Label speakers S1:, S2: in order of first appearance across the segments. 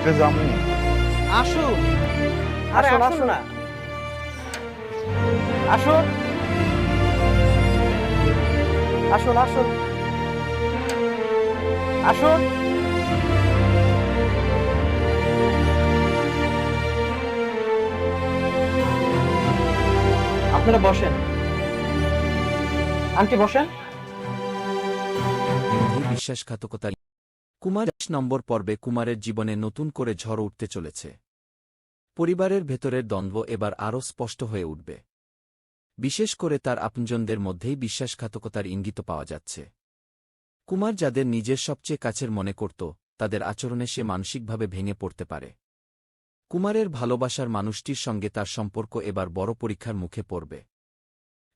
S1: দেখতে যামু।
S2: আসুন, আরে আসুন না, আসুন আসুন আসুন আসুন। আপনারা বসেন, আন্টি বসেন।
S3: মধ্যেই বিশ্বাসঘাতকতার কুমার ১০ নম্বর পর্বে কুমারের জীবনে নতুন করে ঝড় উঠতে চলেছে। পরিবারের ভেতরের দ্বন্দ্ব এবার আরও স্পষ্ট হয়ে উঠবে। বিশেষ করে তার আপনজনদের মধ্যেই বিশ্বাসঘাতকতার ইঙ্গিত পাওয়া যাচ্ছে। কুমার যাদের নিজের সবচেয়ে কাছের মনে করত, তাদের আচরণে সে মানসিকভাবে ভেঙে পড়তে পারে। কুমারের ভালোবাসার মানুষটির সঙ্গে তার সম্পর্ক এবার বড় পরীক্ষার মুখে পড়বে।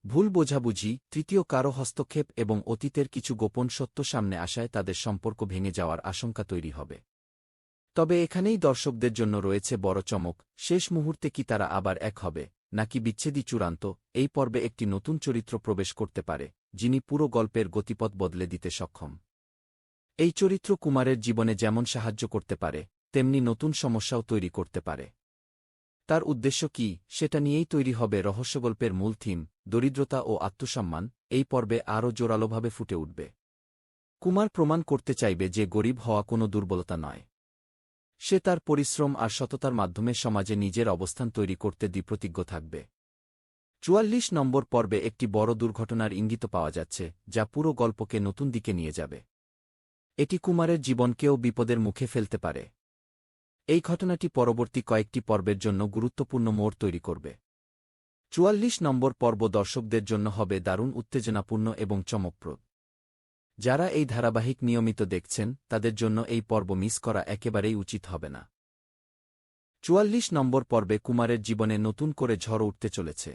S3: ভুল বোঝাবুঝি, তৃতীয় কারো হস্তক্ষেপ এবং অতীতের কিছু গোপন সত্য সামনে আসায় তাদের সম্পর্ক ভেঙে যাওয়ার আশঙ্কা তৈরি হবে। তবে এখানেই দর্শকদের জন্য রয়েছে বড় চমক। শেষ মুহূর্তে কি তারা আবার এক হবে, নাকি বিচ্ছেদই চূড়ান্ত? এই পর্বে একটি নতুন চরিত্র প্রবেশ করতে পারে, যিনি পুরো গল্পের গতিপথ বদলে দিতে সক্ষম। এই চরিত্র কুমারের জীবনে যেমন সাহায্য করতে পারে, তেমনি নতুন সমস্যাও তৈরি করতে পারে। তার উদ্দেশ্য কি, সেটা নিয়েই তৈরি হবে রহস্যগল্পের মূল থিম, দরিদ্রতা ও আত্মসম্মান। এই পর্বে আরও জোরালোভাবে ফুটে উঠবে। কুমার প্রমাণ করতে চাইবে যে গরিব হওয়া কোনো দুর্বলতা নয়। সে তার পরিশ্রম আর সততার মাধ্যমে সমাজে নিজের অবস্থান তৈরি করতে দৃঢ়প্রতিজ্ঞ থাকবে। ৪৪ নম্বর পর্বে একটি বড় দুর্ঘটনার ইঙ্গিত পাওয়া যাচ্ছে, যা পুরো গল্পকে নতুন দিকে নিয়ে যাবে। এটি কুমারের জীবনকেও বিপদের মুখে ফেলতে পারে। এই ঘটনাটি পরবর্তী কয়েকটি পর্বের জন্য গুরুত্বপূর্ণ মোড় তৈরি করবে। ৪৪ নম্বর পর্ব দর্শকদের জন্য হবে দারুণ উত্তেজনাপূর্ণ এবং চমকপ্রদ। যারা এই ধারাবাহিক নিয়মিত দেখছেন, তাদের জন্য এই পর্ব মিস করা একেবারেই উচিত হবে না। ৪৪ নম্বর পর্বে কুমারের জীবনে নতুন করে ঝড় উঠতে চলেছে।